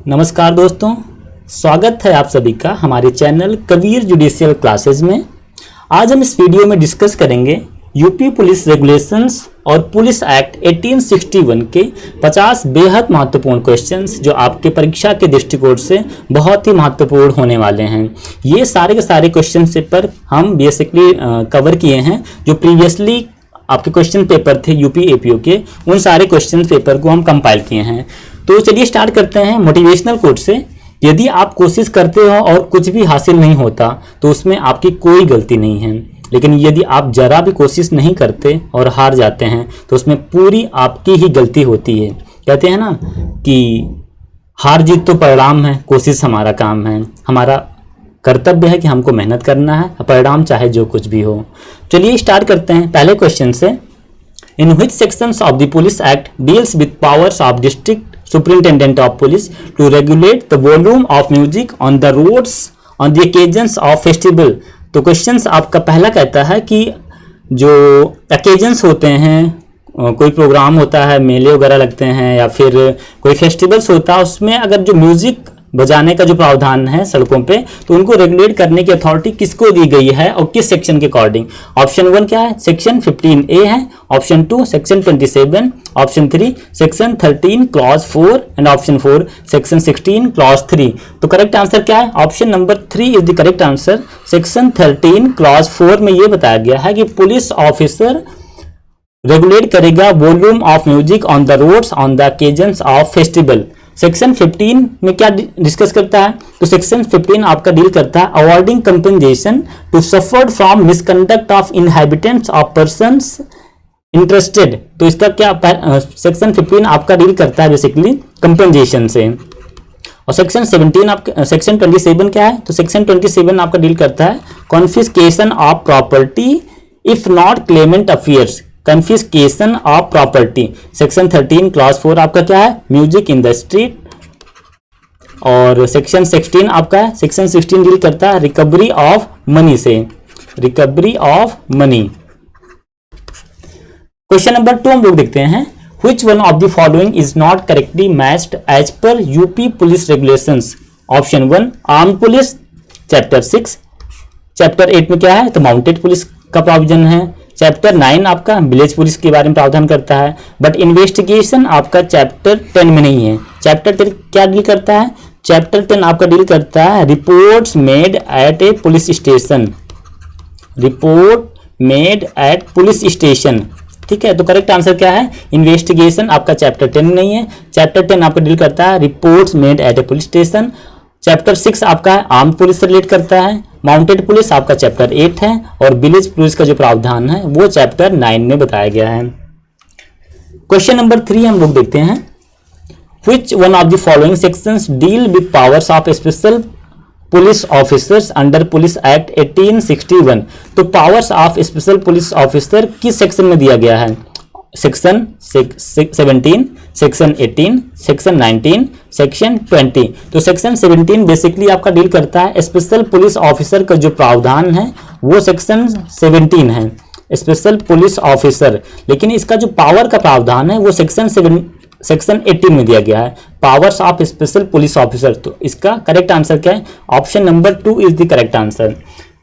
नमस्कार दोस्तों, स्वागत है आप सभी का हमारे चैनल कबीर जुडिशियल क्लासेस में। आज हम इस वीडियो में डिस्कस करेंगे यूपी पुलिस रेगुलेशंस और पुलिस एक्ट 1861 के 50 बेहद महत्वपूर्ण क्वेश्चंस जो आपके परीक्षा के दृष्टिकोण से बहुत ही महत्वपूर्ण होने वाले हैं। ये सारे के सारे क्वेश्चन पेपर हम बेसिकली कवर किए हैं। जो प्रीवियसली आपके क्वेश्चन पेपर थे यूपी एपीओ के, उन सारे क्वेश्चन पेपर को हम कंपाइल किए हैं। तो चलिए स्टार्ट करते हैं मोटिवेशनल कोट से। यदि आप कोशिश करते हो और कुछ भी हासिल नहीं होता तो उसमें आपकी कोई गलती नहीं है, लेकिन यदि आप जरा भी कोशिश नहीं करते और हार जाते हैं तो उसमें पूरी आपकी ही गलती होती है। कहते हैं ना कि हार जीत तो परिणाम है, कोशिश हमारा काम है। हमारा कर्तव्य है कि हमको मेहनत करना है, परिणाम चाहे जो कुछ भी हो। चलिए स्टार्ट करते हैं पहले क्वेश्चन से। In which sections of the police act deals with powers of district Superintendent of Police to regulate the volume of music on the roads on the occasions of festival। तो questions आपका पहला कहता है कि जो occasions होते हैं, कोई प्रोग्राम होता है, मेले वगैरह लगते हैं या फिर कोई फेस्टिवल्स होता है, उसमें अगर जो म्यूजिक बजाने का जो प्रावधान है सड़कों पे, तो उनको रेगुलेट करने की अथॉरिटी किसको दी गई है और किस सेक्शन के अकॉर्डिंग। ऑप्शन 1 क्या है, सेक्शन 15A है। Option 2 section 27। Option 3 section 13 clause 4 and option 4 section 16 clause 3। तो करेक्ट आंसर क्या है, option number 3 is the correct answer. Section 13 clause 4 में ये बताया गया है कि पुलिस ऑफिसर रेगुलेट करेगा volume of music on the roads on the occasions of festival. Section 15 में क्या डिस्कस करता है, तो सेक्शन 15 आपका डील करता है awarding compensation to suffered from misconduct of inhabitants of persons interested. तो इसका क्या सेक्शन 15 आपका डील करता है बेसिकली कंपेंसेशन से। और सेक्शन 17 आपका सेक्शन 27 क्या है, तो सेक्शन 27 आपका डील करता है confiscation of property if not claimant affairs. Confiscation of property. Section 13 clause 4 आपका क्या है, म्यूजिक इन द स्ट्रीट। और सेक्शन 16 आपका है, सेक्शन 16 डील करता है रिकवरी ऑफ मनी से, recovery of money. Question number 2 हम लोग देखते हैं, which one of the following is not correctly matched as per UP police regulations. Option 1 arm police chapter 6। Chapter 8 में क्या है, तो माउंटेड पुलिस का प्रोविजन है। चैप्टर 9 आपका विलेज पुलिस के बारे में प्रावधान करता है, बट इन्वेस्टिगेशन आपका चैप्टर 10 में नहीं है। चैप्टर 10 क्या डील करता है, चैप्टर 10 आपका डील करता है reports made at A police station, report made at police station. ठीक है, तो करेक्ट आंसर क्या है, इन्वेस्टिगेशन आपका चैप्टर 10 नहीं है। चैप्टर 10 आपका डील करता है reports made at A police station. Chapter 6 आपका आर्म्ड पुलिस से रिलेट करता है। माउंटेड पुलिस आपका चैप्टर 8 है और विलेज पुलिस का जो प्रावधान है वो चैप्टर 9 में बताया गया है। क्वेश्चन नंबर 3 हम लोग देखते हैं, which one of the following sections deal with powers of special police officers under police act 1861। तो powers of special police officer किस सेक्शन में दिया गया है, सेक्शन 17, सेक्शन 18, सेक्शन 19, सेक्शन 20। तो सेक्शन 17 बेसिकली आपका डील करता है स्पेशल पुलिस ऑफिसर का जो प्रावधान है वो सेक्शन 17 है, स्पेशल पुलिस ऑफिसर। लेकिन इसका जो पावर का प्रावधान है वो सेक्शन 18 में दिया गया है, powers of special police officer. तो इसका करेक्ट आंसर क्या है, option number 2 is the correct answer.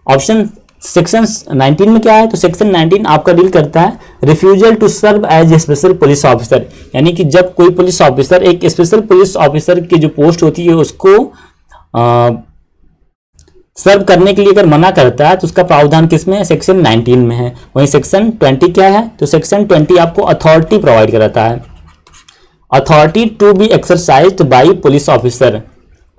Option section 19 में क्या है, तो सेक्शन 19 आपका डील करता है refusal to serve as a special police officer. यानी कि जब कोई पुलिस ऑफिसर एक स्पेशल पुलिस ऑफिसर की जो पोस्ट होती है उसको सर्व करने के लिए अगर मना करता है तो उसका प्रावधान किसमें है, सेक्शन 19 में है। वहीं सेक्शन 20 क्या है, तो सेक्शन 20 आपको अथॉरिटी प्रोवाइड कराता है, authority to be exercised by police officer,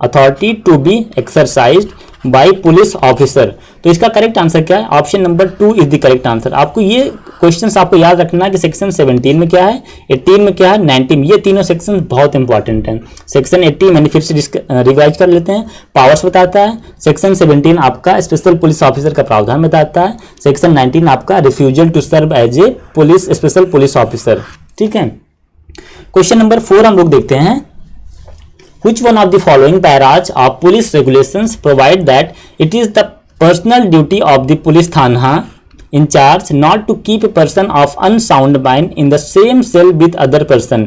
authority to be exercised by police officer. तो इसका करेक्ट आंसर क्या है, option number 2 is the correct answer. आपको ये क्वेश्चंस आपको याद रखना है कि सेक्शन 17 में क्या है, 18 में क्या है, 19 में, ये तीनों सेक्शन बहुत इंपॉर्टेंट हैं। सेक्शन 18 मैंने फिर से रिवाइज कर लेते हैं, पावर्स बताता है। सेक्शन 17 आपका स्पेशल पुलिस ऑफिसर का प्रावधान बताता है। सेक्शन 19 आपका refusal to serve as a police special police officer. ठीक है, क्वेश्चन नंबर 4 हम लोग देखते हैं, which one of the following paras of police regulations provide that it is the personal duty of the police thana in charge not to keep a person of unsound mind in the same cell with other person।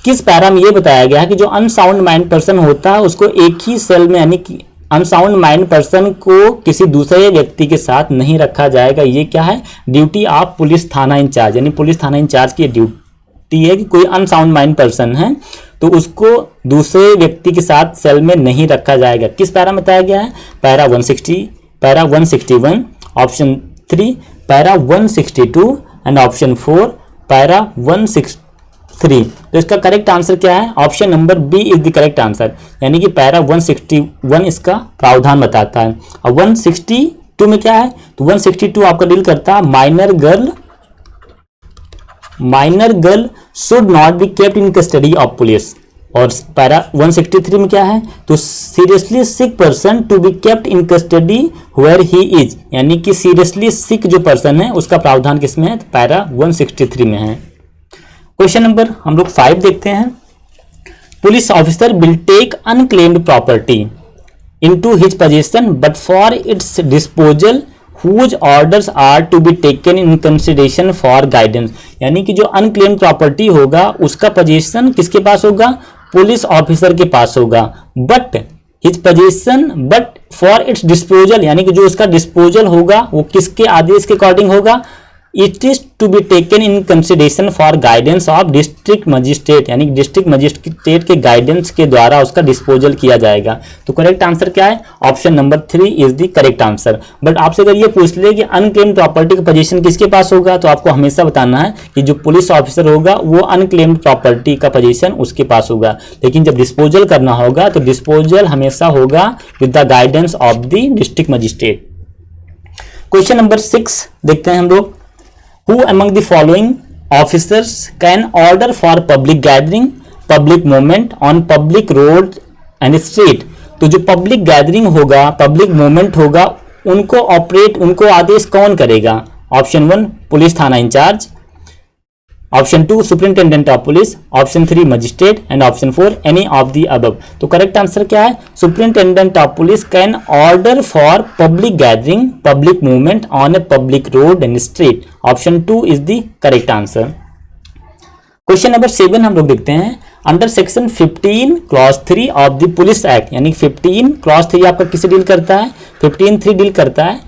किस para में ये बताया गया है कि जो unsound mind person होता है उसको एक ही सेल में, यानी कि अनसाउंड माइंड पर्सन को किसी दूसरे व्यक्ति के साथ नहीं रखा जाएगा। ये क्या है? ड्यूटी ऑफ पुलिस थाना इंचार्ज, यानी पुलिस थाना इंचार्ज की ड्यूटी है कि कोई अनसाउंड माइंड पर्सन है तो उसको दूसरे व्यक्ति के साथ सेल में नहीं रखा जाएगा। किस पैरा में बताया गया है? Para 160, para 161, option 3 para 162 and option 4 para 163। तो इसका करेक्ट आंसर क्या है? Option number B is the correct answer, यानी कि पैरा 161 इसका प्रावधान बताता है। और 162 में क्या है? तो 162 आपका डील करता है minor girl should not be kept in custody of police. और पैरा 163 में क्या है? तो seriously sick person to be kept in custody where he is, यानी कि सीरियसली सिक जो पर्सन है उसका प्रावधान किसमें है? तो पैरा 163 में है। क्वेश्चन नंबर हम लोग 5 देखते हैं। Police officer will take unclaimed property into his position but for its disposal whose orders are to be taken in consideration for guidance, यानी कि जो अनक्लेम्ड प्रॉपर्टी होगा उसका पोजीशन किसके पास होगा? पुलिस ऑफिसर के पास होगा। But his position but for its disposal, यानी कि जो उसका डिस्पोजल होगा वो किसके आदेश के अकॉर्डिंग होगा? It is to be taken in consideration for guidance of district magistrate, यानी डिस्ट्रिक्ट मजिस्ट्रेट के गाइडेंस के द्वारा उसका डिस्पोजल किया जाएगा। तो करेक्ट आंसर क्या है? Option number 3 is the correct answer. But आपसे अगर ये पूछ ले कि अनक्लेम्ड प्रॉपर्टी का पोजीशन किसके पास होगा, तो आपको हमेशा बताना है कि जो पुलिस ऑफिसर होगा वो अनक्लेम्ड प्रॉपर्टी का पोजीशन उसके पास होगा। लेकिन जब डिस्पोजल करना होगा तो डिस्पोजल हमेशा होगा with the guidance of the district magistrate. Question number 6 देखते हैं हम लोग। Who among the following officers can order for public gathering, public movement on public road and street? तो जो पब्लिक गैदरिंग होगा, पब्लिक मूवमेंट होगा, उनको आदेश कौन करेगा? ऑप्शन 1 पुलिस थाना incharge, option 2 superintendent of police, option 3 magistrate and option 4 any of the above. तो करेक्ट आंसर क्या है? Superintendent of police can order for public gathering, public movement on a public road and street. Option 2 is the correct answer. Question number 7 हम लोग देखते हैं। Under section 15 clause 3 of the police act, यानी 15 clause 3 आपका किससे deal करता है? 15(3) deal करता है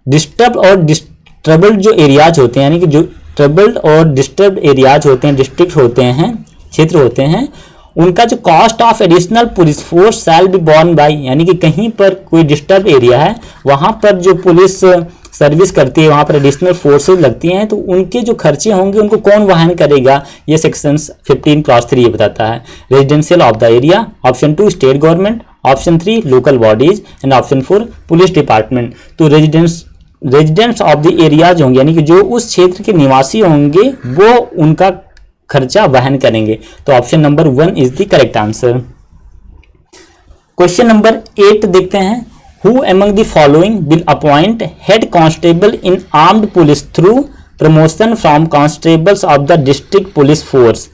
डिस्टर्ब और डिस्टर्बल्ड जो एरियाज होते हैं, यानी कि जो ट्रबल्ड और डिस्टर्ब्ड एरियाज होते हैं, डिस्ट्रिक्ट होते हैं, क्षेत्र होते हैं, उनका जो cost of additional police force shall be borne by, यानी कि कहीं पर कोई डिस्टर्ब एरिया है वहां पर जो पुलिस सर्विस करती है, वहां पर एडिशनल फोर्सेज लगती हैं, तो उनके जो खर्चे होंगे उनको कौन वहन करेगा? ये सेक्शन 15 क्लॉज 3 ये बताता है। Residential of the area, option 2 state government, option 3 local bodies and option 4 police department. तो रेजिडेंट्स ऑफ द एरियाज होंगे, यानी कि जो उस क्षेत्र के निवासी होंगे वो उनका खर्चा वहन करेंगे। तो option number 1 is the correct answer. Question number 8 देखते हैं। Who among the following will appoint head constable in armed police through promotion from constables of the district police force?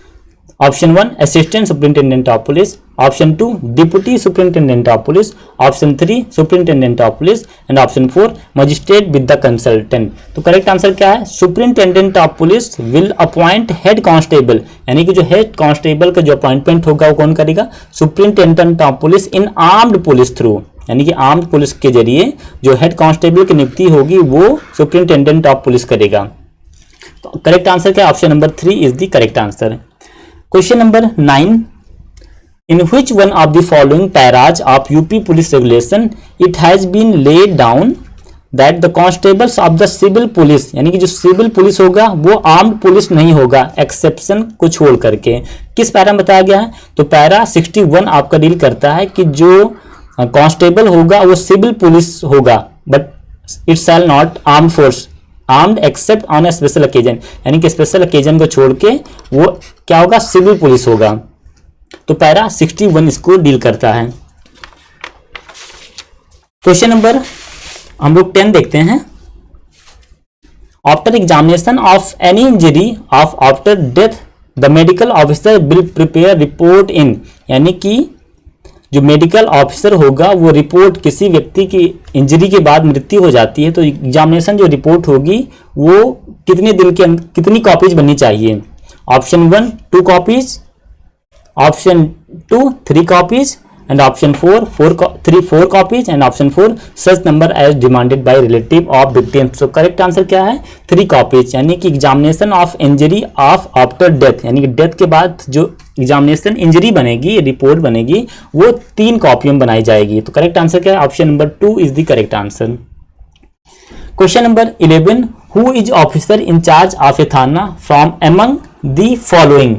Option 1 assistant superintendent of police, option 2 deputy superintendent of police, option 3 superintendent of police and option 4 magistrate with the consultant. तो correct answer क्या है? Superintendent of police will appoint head constable, यानी कि जो head constable का जो appointment होगा वो कौन करेगा? Superintendent of police in armed police through, यानी कि आर्म्ड पुलिस के जरिए जो हेड कांस्टेबल की नियुक्ति होगी वो सुपरिंटेंडेंट ऑफ पुलिस करेगा। तो करेक्ट आंसर क्या? Option number 3 is the correct answer. Question number 9. In which one of the following paras of UP police regulation it has been laid down that the constables of the civil police, यानी कि जो civil police होगा वो armed police नहीं होगा, exception को छोड़ करके। किस पैरा में बताया गया है? तो पैरा 61 आपका डील करता है कि जो कांस्टेबल होगा वो सिविल पुलिस होगा, but it shall not armed force armed except on A special occasion, यानी कि स्पेशल ओकेजन को छोड़ के वो क्या होगा? सिविल पुलिस होगा। तो पैरा 61 इसको डील करता है। क्वेश्चन नंबर हम लोग 10 देखते हैं। After examination of any injury of after death the medical officer will prepare report इन, यानी कि जो मेडिकल ऑफिसर होगा वो रिपोर्ट, किसी व्यक्ति की इंजरी के बाद मृत्यु हो जाती है तो एग्जामिनेशन जो रिपोर्ट होगी वो कितने दिन के कितनी कॉपीज बननी चाहिए? Option 1 2 copies, option 2 3 copies, and option 4 4 copies, and option 4 such number as demanded by relative of victim. So correct answer क्या है? 3 copies, यानी कि examination of injury of after death, यानी कि डेथ के बाद जो एग्जामिनेशन इंजरी बनेगी, रिपोर्ट बनेगी, वो 3 कॉपियों में बनाई जाएगी. तो करेक्ट आंसर क्या है? Option number 2 is the correct answer. Question number 11, who is officer in charge of a thana from among the following?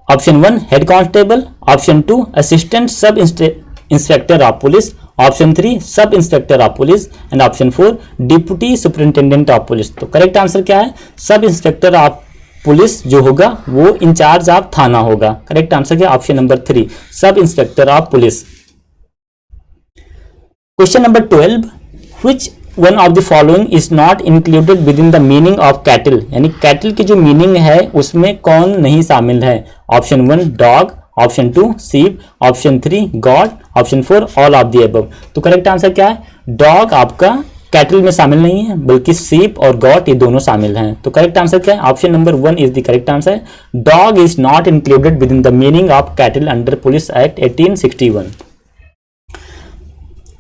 Option 1 head constable, option 2 assistant sub inspector of police, option 3 sub inspector of police, and option 4 deputy superintendent of police. तो correct answer क्या है? सब inspector of police जो होगा वो in charge of थाना होगा. Correct answer क्या? Option number 3 sub inspector of police. Question number 12, which one of the following is not included with in the meaning of cattle, यानी कैटल की जो मीनिंग है उसमें कौन नहीं शामिल है? ऑप्शन 1 डॉग, ऑप्शन 2 सीप, option 3 God, option 4 all of the above. तो करेक्ट आंसर क्या है? डॉग आपका कैटल में शामिल नहीं है, बल्कि सीप और गॉट ये दोनों शामिल हैं. तो करेक्ट आंसर क्या है? Option number 1 is the correct answer. Dog is not included with in the meaning of cattle under police act 1861.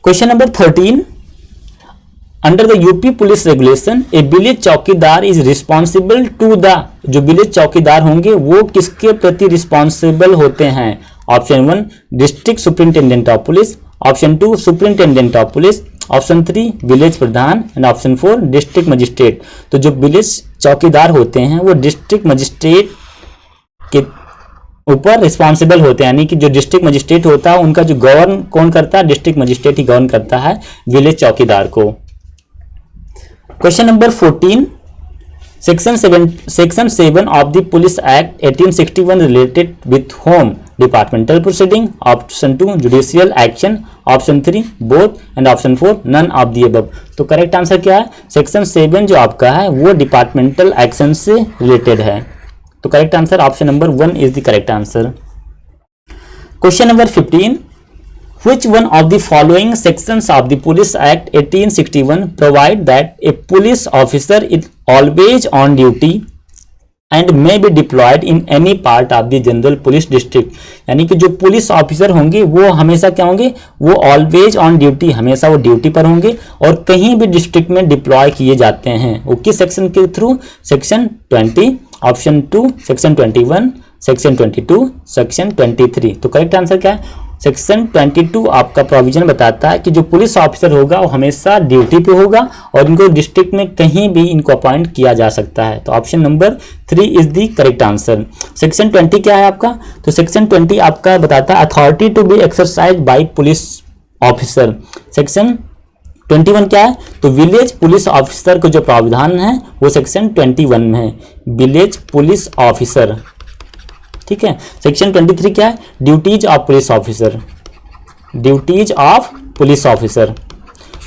Question number 13, under the UP police regulation A village चौकीदार is responsible to the, जो village चौकीदार होंगे वो किसके प्रति responsible होते हैं? Option 1 district superintendent of police, option 2 superintendent of police, option 3 village Pradhan, and option 4 district magistrate. तो जो विलेज चौकीदार होते हैं वो डिस्ट्रिक्ट मजिस्ट्रेट के ऊपर रिस्पॉन्सिबल होते हैं, यानी कि जो डिस्ट्रिक्ट मजिस्ट्रेट होता है उनका जो गवर्न कौन करता है? डिस्ट्रिक्ट मजिस्ट्रेट ही गवर्न करता है विलेज चौकीदार को. Question number 14, section 7 of the police act 1861 related with home departmental proceeding, option 2 judicial action, option 3 both, and option 4 none of the above. तो करेक्ट आंसर क्या है? सेक्शन 7 जो आपका है वो डिपार्टमेंटल एक्शन से रिलेटेड है. तो correct answer option number 1 is the correct answer. Question number 15, which one of the following sections of the Police Act 1861 provide that a police officer is always on duty and may be deployed in any part of the general police district, यानी कि जो police officer होंगे वो हमेशा क्या होंगे? वो always on duty, हमेशा वो ड्यूटी पर होंगे और कहीं भी डिस्ट्रिक्ट में डिप्लॉय किए जाते हैं. वो किस सेक्शन के through? Section 20, option 2 section 21, section 22, section 23. तो करेक्ट आंसर क्या है? सेक्शन 22 आपका प्रोविजन बताता है कि जो पुलिस ऑफिसर होगा वो हमेशा ड्यूटी पे होगा और इनको डिस्ट्रिक्ट में कहीं भी इनको अपॉइंट किया जा सकता है. तो option number 3 is the correct answer. Section 20 क्या है आपका? तो सेक्शन 20 आपका बताता है authority to be exercise by police officer. Section 21 क्या है? तो विलेज पुलिस ऑफिसर को जो प्रावधान है वो सेक्शन 21 में है, विलेज पुलिस ऑफिसर. ठीक है. सेक्शन 23 क्या है? Duties of police officer, duties of police officer.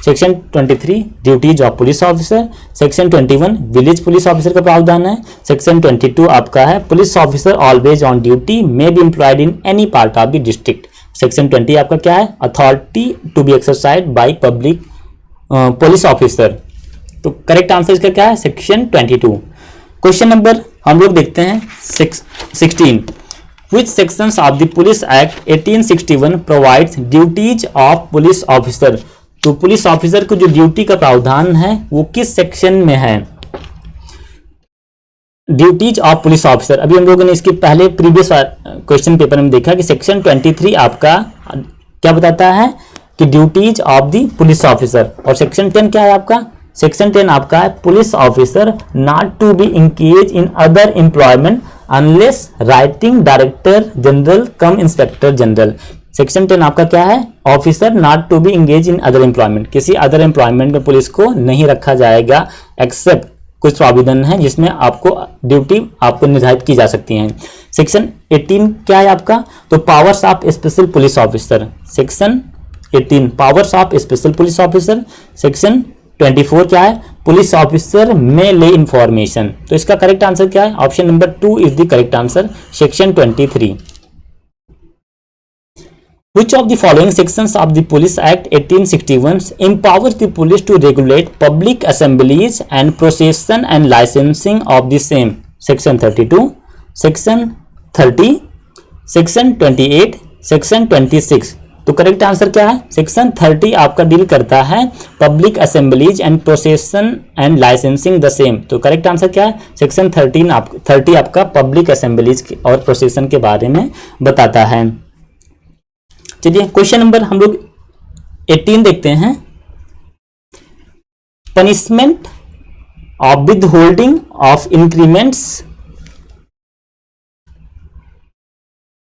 Section 23 duties of police officer. Section 21 village police officer का प्रावधान है. सेक्शन 22 आपका है police officer always on duty may be employed in any part of the district. Section 20 आपका क्या है? Authority to be exercise by public police officer. तो correct answer इसका क्या है? सेक्शन 22. क्वेश्चन नंबर हम लोग देखते हैं 16, which sections of the Police Act 1861 provides duties of police officer. तो पुलिस ऑफिसर को जो ड्यूटी का प्रावधान है वो किस सेक्शन में है? Duties of police officer. अभी हम लोगों ने इसके पहले प्रीवियस क्वेश्चन पेपर में देखा कि सेक्शन 23 आपका क्या बताता है कि duties of the police officer. और सेक्शन 10 क्या है आपका? सेक्शन 10 आपका है police officer not to be engage in other employment unless writing director general cum inspector general. Section 10 आपका क्या है? Officer not to be engage in other employment, किसी अदर एम्प्लॉयमेंट में पुलिस को नहीं रखा जाएगा एक्सेप्ट कुछ प्राविधान है जिसमें आपको ड्यूटी आपको निर्धारित की जा सकती है. सेक्शन 18 क्या है आपका? तो powers of special police officer. Section 18 powers of special police officer. Section 24 क्या है? पुलिस ऑफिसर में ले इंफॉर्मेशन. तो इसका करेक्ट आंसर क्या है? Option number 2 is the correct answer, section 23. Which of the following sections of the Police Act 1861 empowers the police to regulate public assemblies and procession and licensing of the same? Section 32, Section 30, section 28, section 26। तो correct answer क्या है? Section 30 आपका deal करता है public assemblies and procession and licensing the same. तो correct answer क्या है? Section 30 आपका पब्लिक असेंबलीज और प्रोसेशन के बारे में बताता है। चलिए क्वेश्चन नंबर हम लोग 18 देखते हैं। Punishment of with holding of increments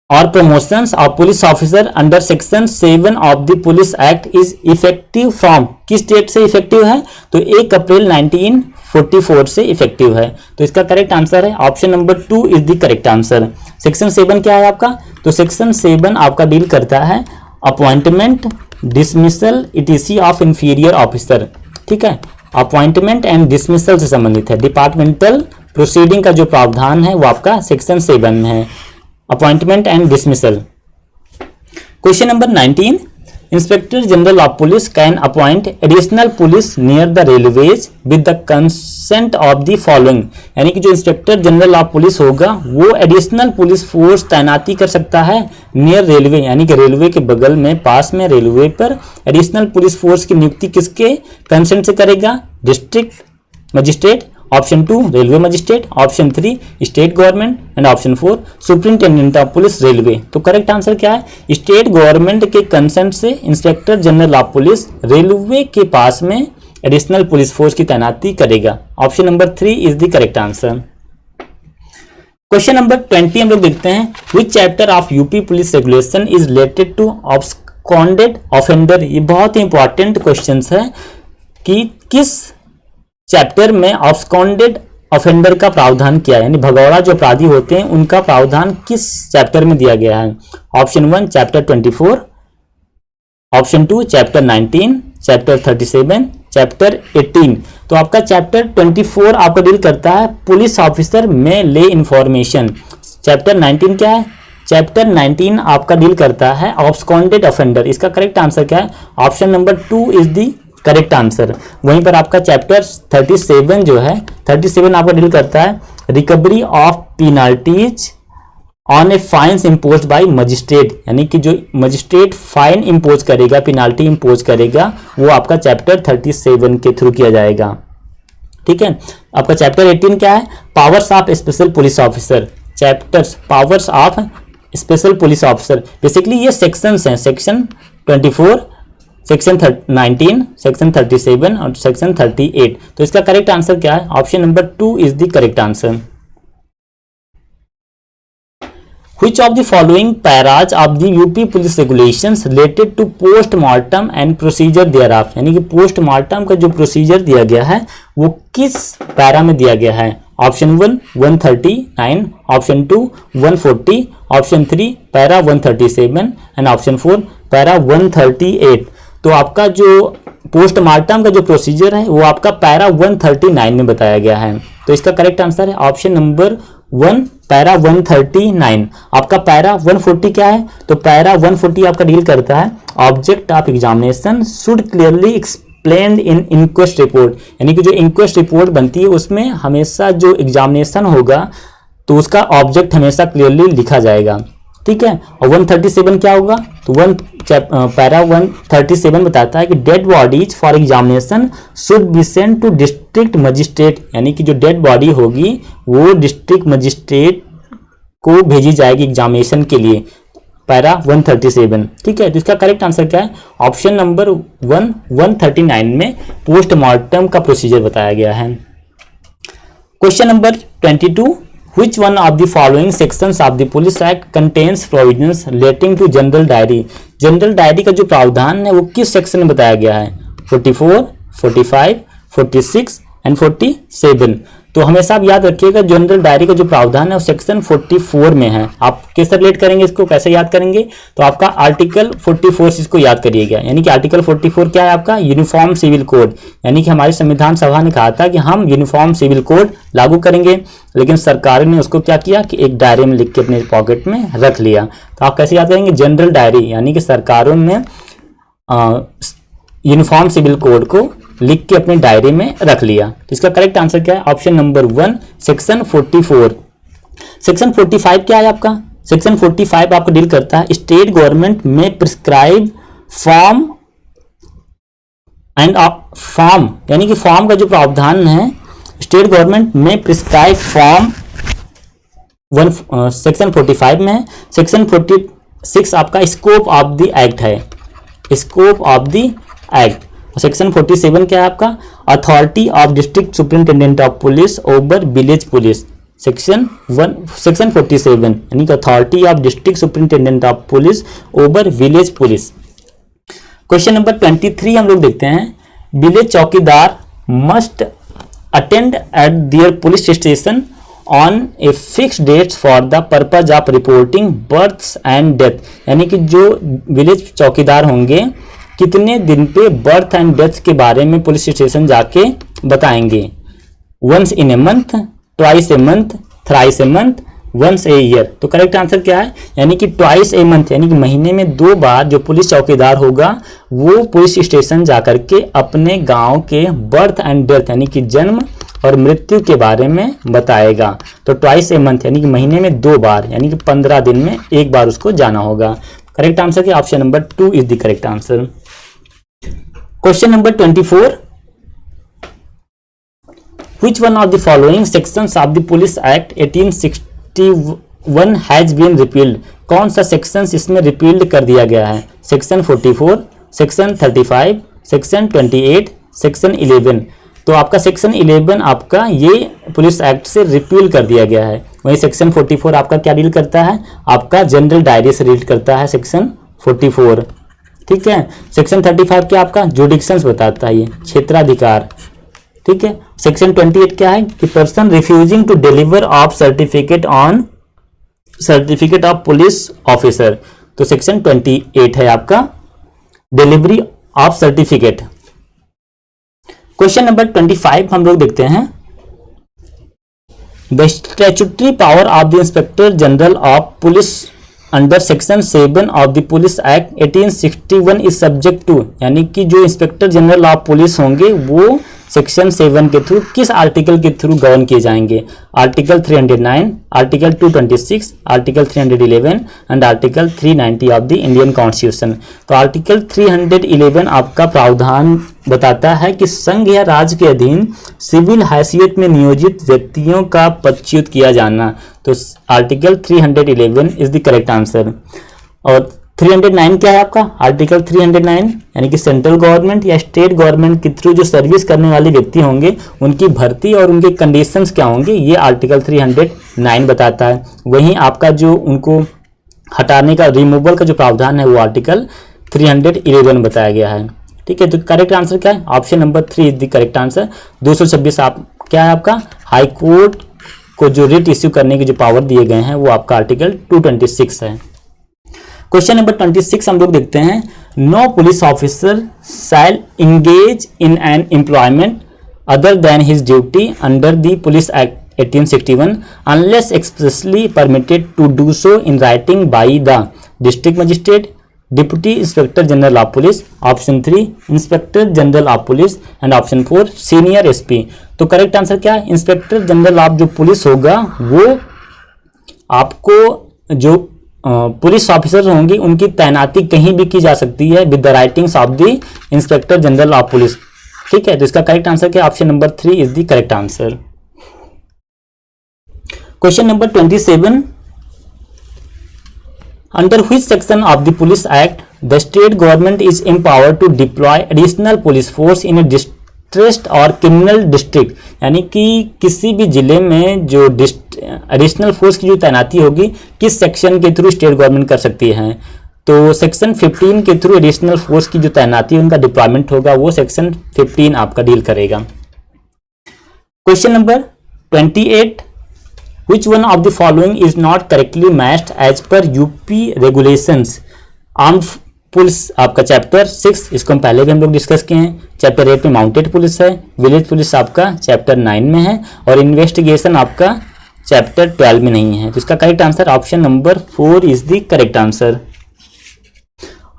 और promotions of police officer under section 7 of the police act is effective from, किस डेट से इफेक्टिव है? तो 1 अप्रैल 1944 से इफेक्टिव है। तो इसका करेक्ट आंसर है option number 2 is the correct answer. Section 7 क्या है आपका? तो सेक्शन 7 आपका डील करता है appointment, dismissal, etc. of inferior officer. ठीक है, अपॉइंटमेंट एंड डिसमिसल से संबंधित है। डिपार्टमेंटल प्रोसीडिंग का जो प्रावधान है वो आपका सेक्शन 7 में है, appointment and dismissal. Question number 19, inspector general of police can appoint additional police near the railways with the consent of the following. यानी कि जो इंस्पेक्टर जनरल ऑफ पुलिस होगा वो एडिशनल पुलिस फोर्स तैनाती कर सकता है नियर रेलवे, यानी कि रेलवे के बगल में, पास में रेलवे पर एडिशनल पुलिस फोर्स की नियुक्ति किसके कंसेंट से करेगा? District magistrate, option 2 railway magistrate, option 3 state government and option 4 superintendent of police railway. तो करेक्ट आंसर क्या है? स्टेट गवर्नमेंट के कंसेंट से inspector general of police railway के पास में एडिशनल पुलिस फोर्स की तैनाती करेगा। Option number 3 is the correct answer. Question number 20 हम लोग देखते हैं। Which chapter of UP police regulation is related to absconded offender. ये बहुत ही इंपॉर्टेंट क्वेश्चन है कि किस चैप्टर में ऑब्सकॉन्डेड ऑफेंडर का प्रावधान किया है, यानी भगौड़ा जो अपराधी होते हैं उनका प्रावधान किस चैप्टर में दिया गया है? Option 1 chapter 24, option 2 chapter 19, chapter 37, chapter 18। तो आपका चैप्टर 24 आपका डील करता है पुलिस ऑफिसर में ले इंफॉर्मेशन। चैप्टर 19 क्या है? चैप्टर 19 आपका डील करता है ऑब्सकॉन्डेड ऑफेंडर। इसका करेक्ट आंसर क्या है? Option number 2 is the correct answer. वहीं पर आपका चैप्टर 37 जो है, 37 आपका डील करता है recovery of penalties on a fines impose by magistrate, यानी कि जो मजिस्ट्रेट फाइन इम्पोज करेगा, पेनाल्टी इम्पोज करेगा, वो आपका चैप्टर 37 के थ्रू किया जाएगा। ठीक है, आपका चैप्टर 18 क्या है? Powers of special police officer. Chapters powers of special police officer, basically ये सेक्शंस हैं, सेक्शन 24, सेक्शन 19, सेक्शन 37 और सेक्शन 38। तो इसका करेक्ट आंसर क्या है? Option number 2 is the correct answer. Which of the following paras of the UP police regulations related to post-mortem and procedure thereof, यानी कि postmortem का जो प्रोसीजर दिया गया है वो किस पैरा में दिया गया है? Option 1 139, option 2 140, option 3 para 137 and option 4 para 138। तो आपका जो पोस्टमार्टम का जो प्रोसीजर है वो आपका पैरा 139 में बताया गया है। तो इसका करेक्ट आंसर है ऑप्शन नंबर 1 पैरा 139। आपका पैरा 140 क्या है? तो पैरा 140 आपका डील करता है object of examination should clearly explained in inquest report, यानी कि जो इंक्वेस्ट रिपोर्ट बनती है उसमें हमेशा जो एग्जामिनेशन होगा तो उसका ऑब्जेक्ट हमेशा क्लियरली लिखा जाएगा। ठीक है, और 137 क्या होगा? तो पैरा 137 बताता है कि dead bodies for examination should be sent to district magistrate, यानी कि जो डेड बॉडी होगी वो डिस्ट्रिक्ट मजिस्ट्रेट को भेजी जाएगी एग्जामिनेशन के लिए, पैरा 137। ठीक है, तो इसका करेक्ट आंसर क्या है? ऑप्शन नंबर 1 139 में पोस्टमार्टम का प्रोसीजर बताया गया है। Question number 22, Which one of the following sections of the Police Act contains provisions relating to general diary? General diary का जो प्रावधान है वो किस सेक्शन में बताया गया है? 44, 45, 46 एंड 47। तो हमेशा आप याद रखिएगा जनरल डायरी का जो प्रावधान है वो सेक्शन 44 में है। आप कैसे रिलेट करेंगे इसको, कैसे याद करेंगे? तो आपका आर्टिकल 44 इसको याद करिएगा, यानी कि आर्टिकल 44 क्या है आपका? यूनिफॉर्म सिविल कोड, यानी कि हमारी संविधान सभा ने कहा था कि हम यूनिफॉर्म सिविल कोड लागू करेंगे, लेकिन सरकार ने उसको क्या किया कि एक डायरी में लिख के अपने पॉकेट में रख लिया। तो आप कैसे याद करेंगे? जनरल डायरी, यानी कि सरकारों ने यूनिफॉर्म सिविल कोड को लिख के अपने डायरी में रख लिया। तो इसका करेक्ट आंसर क्या है? Option number 1 section 44। सेक्शन 45 क्या है आपका? सेक्शन 45 आपको डील करता है स्टेट गवर्नमेंट में प्रिस्क्राइब फॉर्म एंड फॉर्म, यानी कि फॉर्म का जो प्रावधान है स्टेट गवर्नमेंट में प्रिस्क्राइब फॉर्म सेक्शन 45 में है। सेक्शन 46 आपका स्कोप ऑफ द एक्ट है, scope of the act. Section 47 क्या है आपका, authority of district superintendent of police over village police. Section 47 यानी कि authority of district superintendent of police over village police. Question number 23 हम लोग देखते हैं, village chowkidar must attend at their police station on a fix dates for the purpose of reporting births and death, यानी कि जो village चौकीदार होंगे कितने दिन पे बर्थ एंड डेथ के बारे में पुलिस स्टेशन जाके बताएंगे। Once in a month, twice a month, thrice a month, once a year. तो करेक्ट आंसर क्या है, यानी कि ट्वाइस ए मंथ, यानी कि महीने में 2 बार जो पुलिस चौकीदार होगा वो पुलिस स्टेशन जाकर के अपने गांव के बर्थ एंड डेथ यानी कि जन्म और मृत्यु के बारे में बताएगा। तो ट्वाइस ए मंथ यानी कि महीने में 2 बार, यानी कि 15 दिन में 1 बार उसको जाना होगा। करेक्ट आंसर क्या, option number 2 is the correct answer. Question number 24, which one of the following sections of the Police Act 1861 has been repealed? कौन सा सेक्शन इसमें रिपील्ड कर दिया गया है। Section 44, section 35, section 28, section 11। तो आपका सेक्शन 11 आपका ये पुलिस एक्ट से रिपील कर दिया गया है। वहीं सेक्शन 44 आपका क्या डील करता है, आपका जनरल डायरी से डील करता है सेक्शन 44, ठीक है। सेक्शन 35 क्या आपका जुडिक्शंस बताता है, ये क्षेत्राधिकार, ठीक है। सेक्शन 28 क्या है कि person refusing to deliver of certificate of police officer. तो सेक्शन 28 है आपका delivery of certificate. Question number 25 हम लोग देखते हैं, the statutory power of the inspector general of police under section 7 of the police act 1861 is subject to, यानी कि जो इंस्पेक्टर जनरल ऑफ पुलिस होंगे वो सेक्शन 7 के थ्रू किस आर्टिकल के थ्रू गवर्न किए जाएंगे। Article 309, article 226, article 311 and article 390 of the Indian constitution. तो आर्टिकल 311 आपका प्रावधान बताता है कि संघ या राज्य के अधीन सिविल हैसियत में नियोजित व्यक्तियों का पदच्युत किया जाना। तो article 311 is the correct answer. और 309 क्या है आपका, आर्टिकल 309 यानी कि सेंट्रल गवर्नमेंट या स्टेट गवर्नमेंट के थ्रू जो सर्विस करने वाले व्यक्ति होंगे उनकी भर्ती और उनके कंडीशंस क्या होंगे, ये आर्टिकल 309 बताता है। वहीं आपका जो उनको हटाने का, रिमूवल का जो प्रावधान है वो आर्टिकल 311 बताया गया है, ठीक है। तो करेक्ट आंसर क्या है, option number 3 is the correct answer. 226 आप क्या है आपका, हाई कोर्ट को जो रिट इश्यू करने के जो पावर दिए गए हैं वो आपका आर्टिकल 226 है। क्वेश्चन नंबर 26 हम लोग देखते हैं, no police officer shall engage in an employment other than his duty under the police act 1861 unless expressly permitted to do so in writing by the district magistrate, deputy inspector general of police, option 3 inspector general of police and option 4 senior SP. तो correct answer क्या है, inspector general of जो police होगा वो आपको जो police officer होंगी उनकी तैनाती कहीं भी की जा सकती है with the writings of the inspector general of police, ठीक है। तो इसका करेक्ट आंसर क्या, option number 3 is the correct answer. Question number 27, under which section of the police act the state government is empowered to deploy additional police force in a distressed और criminal district, यानी कि किसी भी जिले में जो additional force की जो तैनाती होगी किस सेक्शन के थ्रू स्टेट गवर्नमेंट कर सकती है। तो सेक्शन 15 के थ्रू एडिशनल फोर्स की जो तैनाती उनका डिप्लॉयमेंट होगा वो सेक्शन 15 आपका डील करेगा। Question number 28, which one of the following is not correctly matched as per UP regulations? Armed police आपका चैप्टर 6, इसको हम पहले भी हम लोग डिस्कस किए हैं। चैप्टर 8 में माउंटेड पुलिस है, विलेज पुलिस आपका चैप्टर 9 में है और इन्वेस्टिगेशन आपका चैप्टर 12 में नहीं है। तो इसका correct answer option number 4 is the correct answer.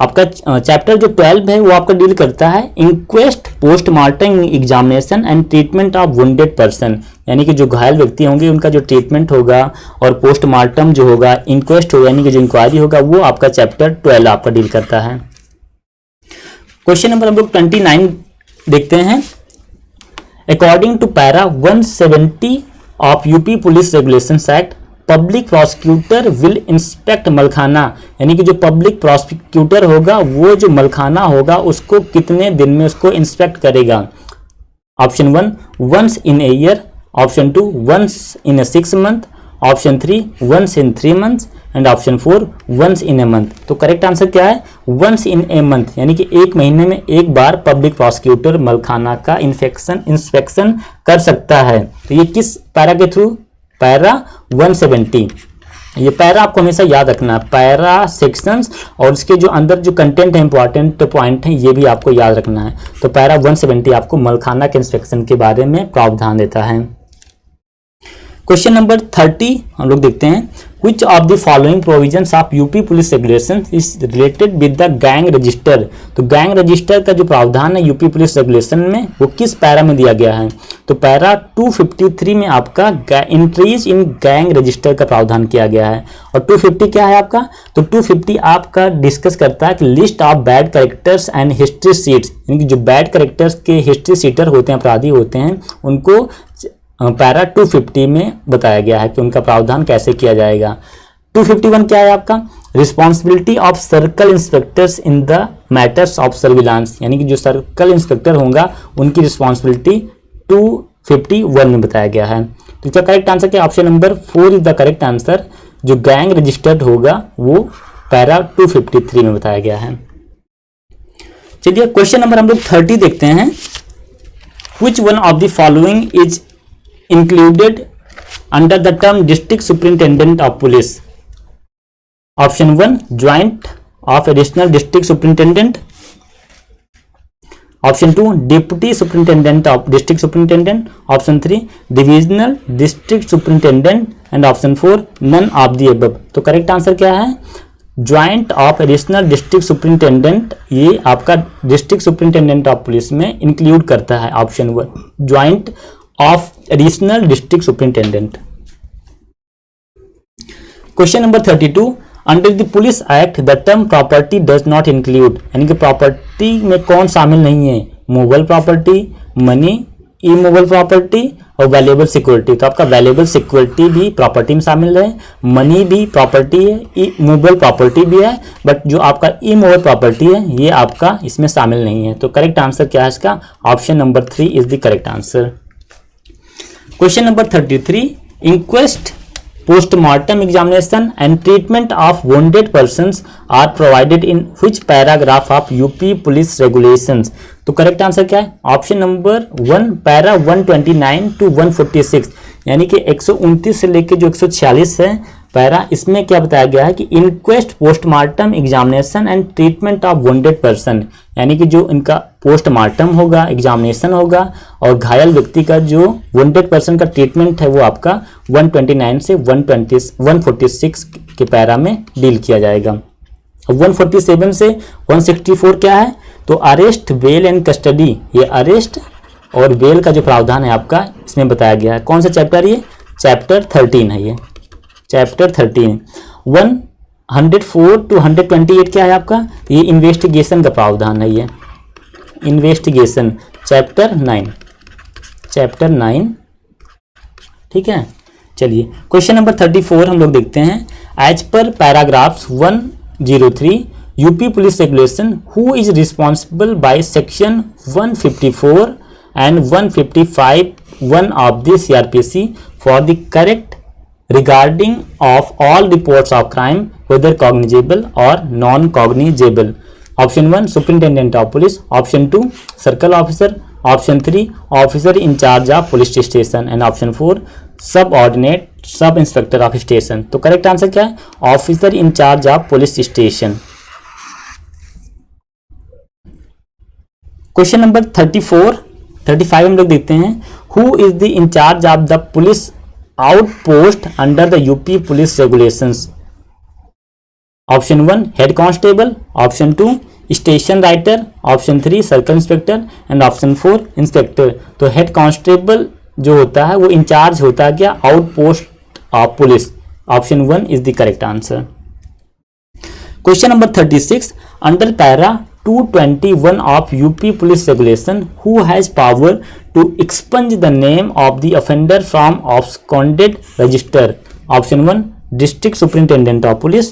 आपका चैप्टर जो 12 है वो आपका डील करता है inquest, postmortem examination and treatment of wounded person, यानी कि जो घायल व्यक्ति होंगे उनका जो ट्रीटमेंट होगा और पोस्टमार्टम जो होगा, इंक्वेस्ट होगा यानी कि जो इंक्वायरी होगा, वो आपका चैप्टर 12 आपका डील करता है। क्वेश्चन नंबर हम लोग 29 देखते हैं। According to para 170 of UP police regulations act, public prosecutor will inspect malkhana, यानी कि जो पब्लिक प्रोसिक्यूटर होगा वो जो मलखाना होगा उसको कितने दिन में उसको इंस्पेक्ट करेगा। Option 1 once in a year, option 2 once in a 6 month, option 3 once in 3 months and option 4 once in a month. तो करेक्ट आंसर क्या है? वंस इन ए मंथ, यानी कि एक महीने में एक बार पब्लिक प्रोसिक्यूटर मलखाना का इंस्पेक्शन कर सकता है। तो ये किस पैरा के थ्रू? पैरा 170। ये पैरा आपको हमेशा याद रखना है, पैरा सेक्शंस और इसके जो अंदर जो कंटेंट है, इंपॉर्टेंट पॉइंट है, ये भी आपको याद रखना है। तो पैरा 170 आपको मलखाना के इंस्पेक्शन के बारे में प्रावधान देता है। क्वेश्चन नंबर 30 हम लोग देखते हैं। Which of the following provisions of UP police regulation is related with the gang register? तो गैंग रजिस्टर का जो प्रावधान है यूपी पुलिस रेगुलेशन में वो किस पैरा में दिया गया है? तो पैरा 253 में आपका इंट्रीज इन गैंग रजिस्टर का प्रावधान किया गया है। और 250 क्या है आपका? तो 250 आपका डिस्कस करता है कि list of bad characters and history seats, यानी कि जो बैड कैरेक्टर्स के हिस्ट्री सीटर होते हैं, अपराधी होते हैं, उनको पैरा 250 में बताया गया है कि उनका प्रावधान कैसे किया जाएगा। 251 क्या है आपका? Responsibility of circle inspectors in the matters of surveillance, यानी कि जो सर्कल इंस्पेक्टर होगा उनकी रिस्पॉन्सिबिलिटी 251 में बताया गया है। तो इसका करेक्ट आंसर क्या? Option number 4 is the correct answer. जो गैंग रजिस्टर्ड होगा वो पैरा 253 में बताया गया है। चलिए क्वेश्चन नंबर हम लोग 30 देखते हैं। Which one of the following is included under the term district superintendent of police? Option 1 joint of additional district superintendent, option 2 deputy superintendent of district superintendent, option 3 divisional district superintendent and option 4 none of the above। तो correct answer क्या है? Joint of additional district superintendent, ये आपका district superintendent of police में include करता है। Option 1 joint of additional district superintendent. Question number 32 under the police act the term property does not include, यानी कि प्रॉपर्टी में कौन शामिल नहीं है? Movable property, money, immovable property और वैल्यूएबल सिक्योरिटी। तो आपका वैल्यूएबल सिक्योरिटी भी प्रॉपर्टी में शामिल है, मनी भी प्रॉपर्टी है, इमूवेबल प्रॉपर्टी भी है, बट जो आपका इमूवेबल प्रॉपर्टी है ये आपका इसमें शामिल नहीं है। तो करेक्ट आंसर क्या है इसका? Option number 3 is the correct answer. Question number 33 inquest, postmortem examination and treatment of wounded persons are provided in which paragraph of UP police regulations. तो करेक्ट आंसर क्या है? ऑप्शन नंबर 1 पैरा 129 टू 146, यानी कि 129 से लेकर जो 146 है para, इसमें क्या बताया गया है कि inquest, postmortem examination and treatment of wounded person, यानी कि जो इनका पोस्टमार्टम होगा, एग्जामिनेशन होगा और घायल व्यक्ति का जो वोंडेड पर्सन का ट्रीटमेंट है वो आपका 129 से 146 के पैरा में डील किया जाएगा। 147 से 164 क्या है? तो अरेस्ट, बेल एंड कस्टडी, ये अरेस्ट और बेल का जो प्रावधान है आपका इसमें बताया गया है। कौन सा चैप्टर? ये चैप्टर 13 है, ये चैप्टर 13। 104 टू 128 क्या है आपका? ये इन्वेस्टिगेशन का प्रावधान है, ये इन्वेस्टिगेशन चैप्टर 9, चैप्टर 9, ठीक है। चलिए क्वेश्चन नंबर 34 हम लोग देखते हैं। As per paragraphs 103 UP police regulation who is responsible by section 154 and 155(1) of the CrPC for the correct regarding of all reports of crime whether cognizable or non cognizable। Option 1 superintendent of police, option 2 circle officer, option 3 officer incharge of police station and option 4 subordinate sub inspector of station. तो correct answer क्या है? Officer incharge of police station. Question number 35 हम लोग देखते हैं। Who is the incharge of the police outpost under the UP police regulations. Option 1 head constable, option 2 station writer, option 3 circle inspector and option 4 inspector. तो head constable जो होता है वो in charge होता है क्या, outpost of police. Option 1 is the correct answer. Question number 36, under para 221 of UP Police Regulation, who has power to expunge the name of the offender from absconded register? Option 1 District Superintendent of Police,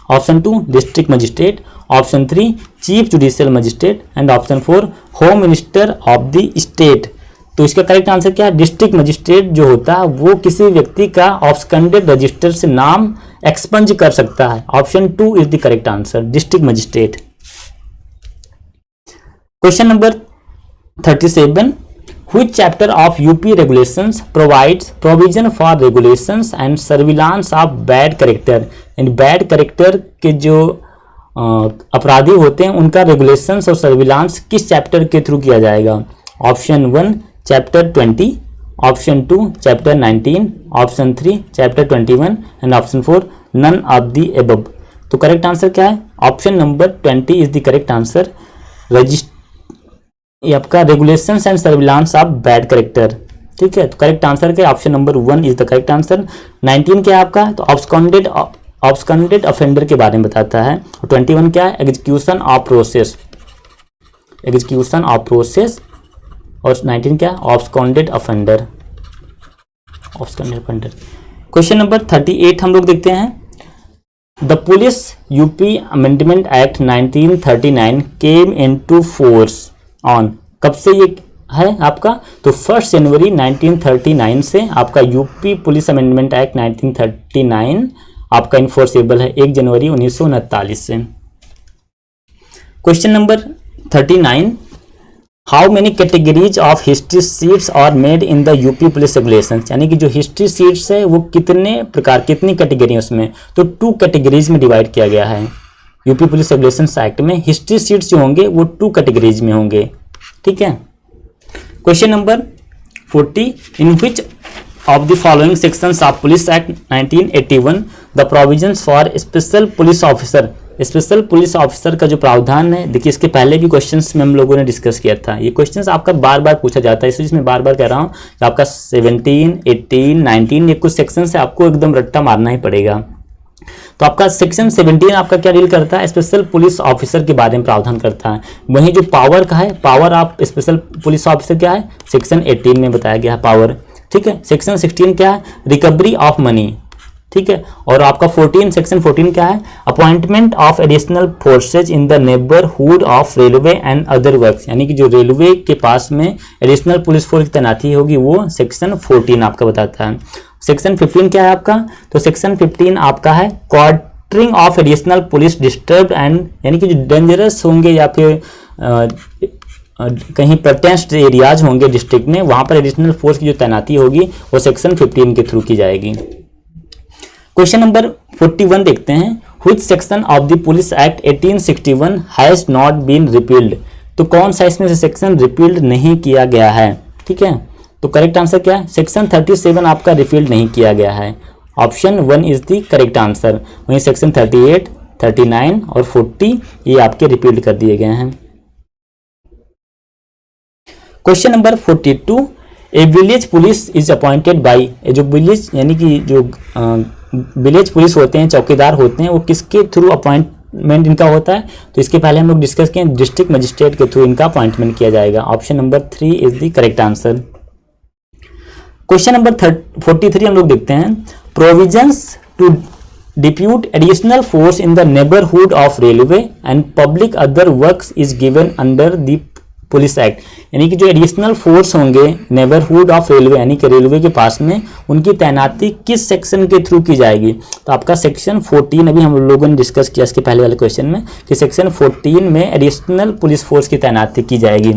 Option 2 District Magistrate, Option 3 Chief Judicial Magistrate and Option 4 Home Minister of the State। तो इसका correct answer क्या है, district magistrate जो होता है वो किसी व्यक्ति का ऑब्सकंडेड रजिस्टर से नाम एक्सपंज कर सकता है। Option 2 is the correct answer, district magistrate. Question number 37, which chapter of UP regulations provides provision for regulations and surveillance of bad character? In bad character के जो अपराधी होते हैं उनका रेगुलेशंस और सर्विलांस किस चैप्टर के थ्रू किया जाएगा? Option 1 chapter 20, option 2 chapter 19, option 3 chapter 21 and option 4 none of the above. तो करेक्ट आंसर क्या है? Option number 20 is the correct answer. ये आपका regulations and surveillance of bad character, ठीक है। तो करेक्ट आंसर क्या, option number 1 is the correct answer. 19 क्या है आपका, तो ऑब्सकॉन्डेड ऑफेंडर के बारे में बताता है। और 21 क्या है, execution of process, execution of process. और 19 क्या है, ऑब्सकॉन्डेड ऑफेंडर, ऑब्सकॉन्डेड ऑफेंडर। क्वेश्चन नंबर 38 हम लोग देखते हैं। The police UP amendment act 1939 came into force on, कब से ये है आपका, तो 1 जनवरी 1939 से आपका यूपी पुलिस अमेंडमेंट एक्ट 1939 आपका इन्फोर्सेबल है 1 जनवरी 1939 से। Question number 39, how many categories of history sheets are made in the UP police regulation, यानी कि जो हिस्ट्री सीट्स है वो कितने प्रकार, कितनी कैटेगरी उसमें, तो 2 कैटेगरीज में डिवाइड किया गया है यूपी पुलिस रेगुलेशन एक्ट में। हिस्ट्री सीट्स जो होंगे वो 2 कैटेगरीज में होंगे, ठीक है। Question number 40, in which of the following sections of police act 1981 the provisions for special police officer, special police officer का जो प्रावधान है, देखिए इसके पहले भी क्वेश्चंस में हम लोगों ने डिस्कस किया था। ये क्वेश्चंस आपका बार बार पूछा जाता है, इसलिए मैं बार बार कह रहा हूँ कि आपका 17, 18, 19 ये कुछ सेक्शन से आपको एकदम रट्टा मारना ही पड़ेगा। तो आपका सेक्शन 17 आपका क्या डील करता है, स्पेशल पुलिस ऑफिसर के बारे में प्रावधान करता है। वहीं जो पावर का है, power of special police officer क्या है, सेक्शन 18 में बताया गया है पावर, ठीक है। सेक्शन 16 क्या है, रिकवरी ऑफ मनी, ठीक है। और आपका 14 सेक्शन 14 क्या है, appointment of additional forces in the neighbourhood of railway and other works, यानी कि जो रेलवे के पास में एडिशनल पुलिस फोर्स की तैनाती होगी वो सेक्शन 14 आपका बताता है। सेक्शन 15 क्या है आपका, तो सेक्शन 15 आपका है quartering of additional police disturbed and, यानी कि जो डेंजरस होंगे या फिर कहीं प्रोटेस्ट एरियाज होंगे डिस्ट्रिक्ट में, वहां पर एडिशनल फोर्स की जो तैनाती होगी वो सेक्शन 15 के थ्रू की जाएगी। क्वेश्चन नंबर 41 देखते हैं, which section of the police act 1861 has not been repealed, तो कौन सा इसमें से सेक्शन रिपील्ड नहीं किया गया है, ठीक है। तो करेक्ट आंसर क्या है, सेक्शन 37 आपका रिपील्ड नहीं किया गया है। Option 1 is the correct answer. वहीं सेक्शन 38, 39 और 40 ये आपके रिपील्ड कर दिए गए हैं। Question number 42, A village police is appointed by, जो विलेज यानी कि जो विलेज पुलिस होते हैं, चौकीदार होते हैं, वो किसके थ्रू अपॉइंटमेंट इनका होता है, तो इसके पहले हम लोग डिस्कस किए, डिस्ट्रिक्ट मजिस्ट्रेट के थ्रू इनका अपॉइंटमेंट किया जाएगा। Option number 3 is the correct answer. Question number 43 हम लोग देखते हैं, provisions to depute additional force in the neighbourhood of railway and public other works is given under the police act, यानी कि जो एडिशनल फोर्स होंगे नेबरहुड ऑफ रेलवे यानी कि रेलवे के पास में, उनकी तैनाती किस सेक्शन के थ्रू की जाएगी, तो आपका सेक्शन 14 अभी हम लोगों ने डिस्कस किया इसके पहले वाले क्वेश्चन में कि सेक्शन 14 में एडिशनल पुलिस फोर्स की तैनाती की जाएगी।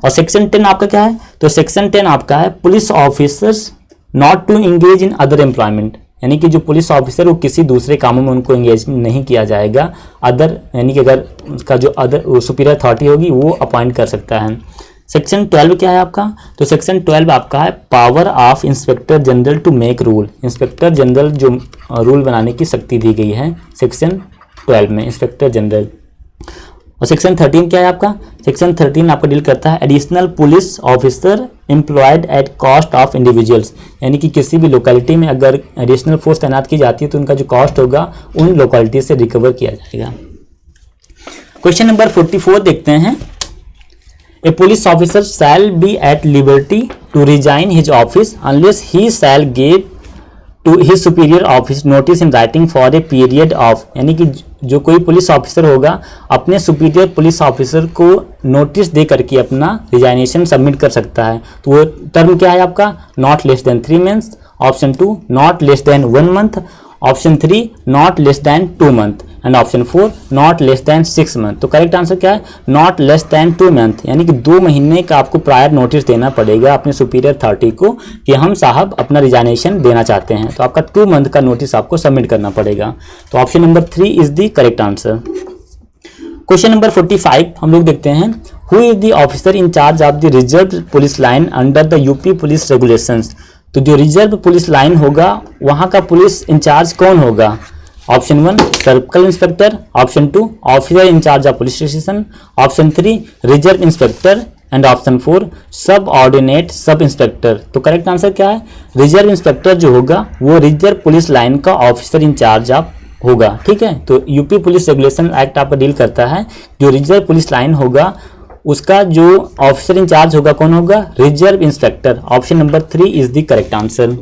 और सेक्शन 10 आपका क्या है, तो सेक्शन 10 आपका है police officers not to engage in other employment, यानी कि जो पुलिस ऑफिसर वो किसी दूसरे कामों में उनको एंगेज नहीं किया जाएगा। अदर यानी कि अगर उसका जो अदर सुपीरियर अथॉरिटी होगी वो अपॉइंट कर सकता है। सेक्शन 12 क्या है आपका? तो सेक्शन 12 आपका है power of inspector general to make rule. Inspector general जो रूल बनाने की शक्ति दी गई है सेक्शन 12 में, इंस्पेक्टर जनरल। और सेक्शन 13 क्या है आपका? सेक्शन 13 आपका डील करता है additional police officer employed at cost of individuals, यानी कि किसी भी लोकेलिटी में अगर एडिशनल फोर्स तैनात की जाती है तो उनका जो कॉस्ट होगा उन लोकेलिटी से रिकवर किया जाएगा। क्वेश्चन नंबर 44 देखते हैं। A police officer shall be at liberty to resign his office unless he shall give to his superior office notice in writing for a period of, यानी कि जो कोई पुलिस ऑफिसर होगा अपने सुपीरियर पुलिस ऑफिसर को notice दे करके अपना रिजाइनेशन सबमिट कर सकता है। तो वो टर्म क्या है आपका? Not less than 3 months, option 2 not less than 1 month, option 3 not less than 2 month and option 4 not less than 6 month. तो करेक्ट आंसर क्या है? नॉट लेस देन 2 मंथ, यानी कि 2 महीने का आपको प्रायर नोटिस देना पड़ेगा अपने सुपीरियर अथॉरिटी को कि हम साहब अपना रिजाइनेशन देना चाहते हैं। तो आपका 2 मंथ का नोटिस आपको सबमिट करना पड़ेगा। तो option number 3 is the correct answer. Question number 45 हम लोग देखते हैं। Who is the officer in charge of the reserve police line under the UP police regulations? तो जो रिजर्व पुलिस लाइन होगा वहां का पुलिस इंचार्ज कौन होगा? Option 1 circle inspector, option 2 officer incharge of police station, option 3 reserve inspector and option 4 subordinate sub inspector. तो correct answer क्या है? रिजर्व इंस्पेक्टर जो होगा वो रिजर्व पुलिस लाइन का ऑफिसर इंचार्ज ऑफ होगा। ठीक है, तो यूपी पुलिस रेगुलेशन एक्ट आपका डील करता है जो रिजर्व पुलिस लाइन होगा उसका जो ऑफिसर इंचार्ज होगा कौन होगा? Reserve inspector. Option number 3 is the correct answer.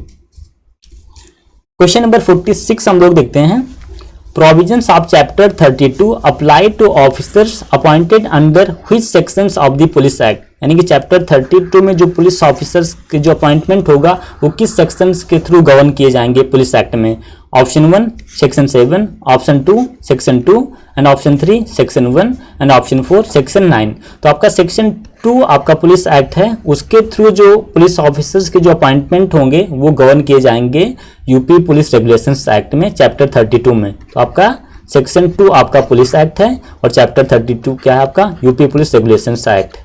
Question number 46 हम लोग देखते हैं। Provisions of chapter 32 apply to officers appointed under which sections of the police act, यानी कि चैप्टर 32 में जो पुलिस ऑफिसर्स के जो अपॉइंटमेंट होगा वो किस सेक्शंस के थ्रू गवर्न किए जाएंगे पुलिस एक्ट में? Option 1 section 7, option 2 section 2 and option 3 section 1 and option 4 section 9। तो आपका सेक्शन 2 आपका पुलिस एक्ट है, उसके थ्रू जो पुलिस ऑफिसर्स के जो अपॉइंटमेंट होंगे वो गवर्न किए जाएंगे यूपी पुलिस रेगुलेशंस एक्ट में चैप्टर 32 में। तो आपका सेक्शन 2 आपका पुलिस एक्ट है और चैप्टर 32 क्या है आपका? UP police regulations act.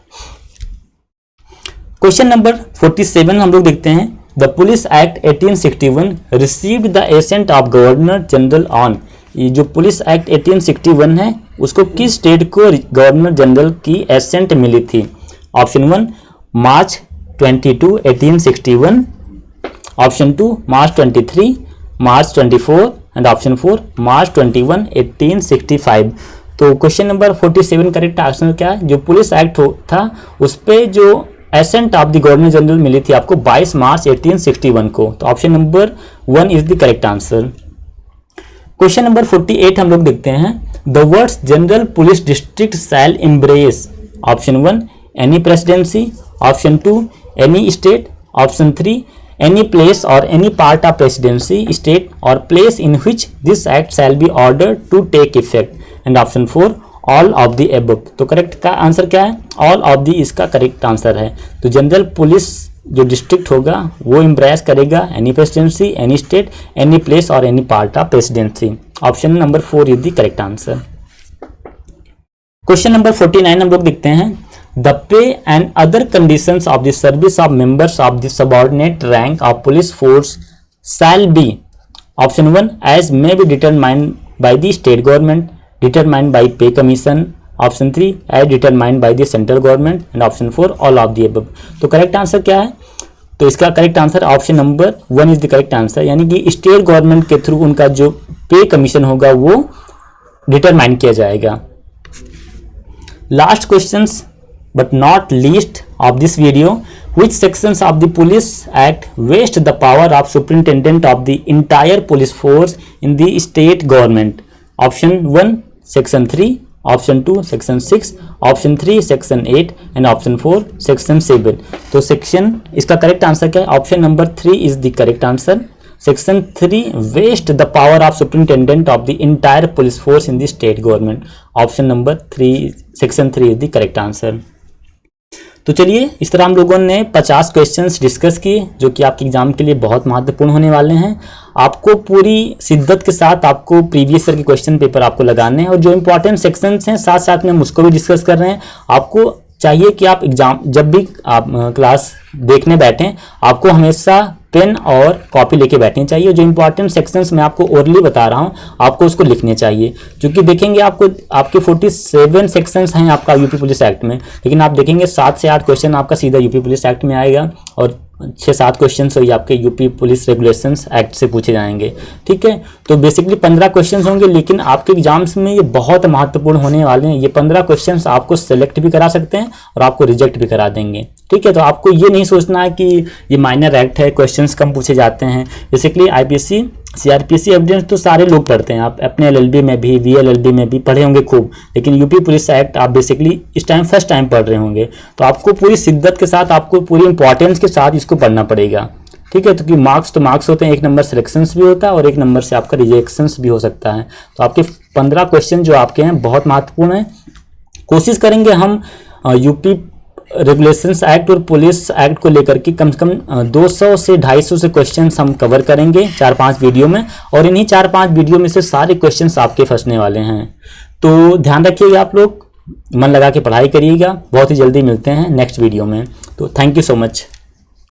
Question number 47 हम लोग देखते हैं। The police act 1861 received the ascent of governor general on, ये जो पुलिस एक्ट 1861 है उसको किस स्टेट को गवर्नर जनरल की एसेंट मिली थी? Option 1 March 22 1861, option 2 March 23, March 24 and option 4 मार्च 21 1865। तो क्वेश्चन नंबर 47 करेक्ट आंसर क्या है? जो पुलिस एक्ट था उस पे जो assent of the governor general मिली थी आपको 22 मार्च 1861 को। तो option number 1 is the correct answer. Question number 48 हम लोग देखते हैं। The words general police district shall embrace, option 1 any presidency, option 2 any state, option 3 any place or any part of presidency state or place in which this act shall be order to take effect and option 4 all of the above. तो correct का answer क्या है? All of the इसका correct answer है। तो general police जो district होगा वो एम्ब्रेस करेगा any presidency, any state, any place or any part of presidency. Option number 4 is the correct answer. Question number 49 हम लोग देखते हैं। The pay and other conditions of the service of members of the subordinate rank of police force shall be, option 1 as may be determined by the state government, determined by pay commission, option 3 as determined by the central government and option 4 all of the above। तो correct answer क्या है? तो इसका correct answer option number 1 is the correct answer, यानी कि state government के through उनका जो पे कमीशन होगा वो डिटरमाइन किया जाएगा। Last questions but not least of this video, which sections of the police act vest the power of superintendent of the entire police force in the state government? Option 1 section 3, option 2 section 6, option 3 section 8 and option 4 section 7। तो section इसका correct answer क्या है? Option number 3 is the correct answer. Section 3 vest the power of superintendent of the entire police force in the state government. Option number 3 section 3 is the correct answer. तो चलिए इस तरह हम लोगों ने 50 क्वेश्चंस डिस्कस किए जो कि आपके एग्जाम के लिए बहुत महत्वपूर्ण होने वाले हैं। आपको पूरी शिद्दत के साथ आपको प्रीवियस ईयर के क्वेश्चन पेपर आपको लगाने हैं और जो इंपॉर्टेंट सेक्शंस हैं साथ साथ में हम उसको भी डिस्कस कर रहे हैं। आपको चाहिए कि आप एग्जाम जब भी आप क्लास देखने बैठें, आपको हमेशा पेन और कॉपी लेके बैठनी चाहिए। जो इंपॉर्टेंट सेक्शंस मैं आपको ओरली बता रहा हूँ, आपको उसको लिखने चाहिए, क्योंकि देखेंगे आपको आपके 47 सेक्शंस हैं आपका यूपी पुलिस एक्ट में, लेकिन आप देखेंगे 7 से 8 क्वेश्चन आपका सीधा यूपी पुलिस एक्ट में आएगा और 6-7 क्वेश्चन तो ये आपके यूपी पुलिस रेगुलेशंस एक्ट से पूछे जाएंगे। ठीक है, तो बेसिकली 15 क्वेश्चन होंगे, लेकिन आपके एग्जाम्स में ये बहुत महत्वपूर्ण होने वाले हैं। ये 15 क्वेश्चन आपको सेलेक्ट भी करा सकते हैं और आपको रिजेक्ट भी करा देंगे। ठीक है, तो आपको ये नहीं सोचना है कि ये माइनर एक्ट है, क्वेश्चंस कम पूछे जाते हैं। बेसिकली आईपीसी सीआरपीसी एविडेंस तो सारे लोग पढ़ते हैं, आप अपने एलएलबी में भी वीएलएलबी में भी पढ़े होंगे खूब, लेकिन यूपी पुलिस एक्ट आप बेसिकली इस टाइम फर्स्ट टाइम पढ़ रहे होंगे, तो आपको पूरी शिद्दत के साथ, आपको पूरी इंपॉर्टेंस के साथ इसको पढ़ना पड़ेगा। ठीक है, तो कि मार्क्स तो मार्क्स होते हैं, 1 नंबर सिलेक्शंस भी होता है और 1 नंबर से आपका रिजेक्शंस भी हो सकता है। तो आपके 15 क्वेश्चन जो आपके हैं बहुत महत्वपूर्ण है। कोशिश करेंगे हम यूपी रेगुलेशंस एक्ट और पुलिस एक्ट को लेकर के कम से कम 200 से 250 से क्वेश्चंस हम कवर करेंगे 4-5 वीडियो में, और इन्हीं 4-5 वीडियो में से सारे क्वेश्चंस आपके फंसने वाले हैं। तो ध्यान रखिएगा, आप लोग मन लगा के पढ़ाई करिएगा। बहुत ही जल्दी मिलते हैं नेक्स्ट वीडियो में। तो थैंक यू सो मच।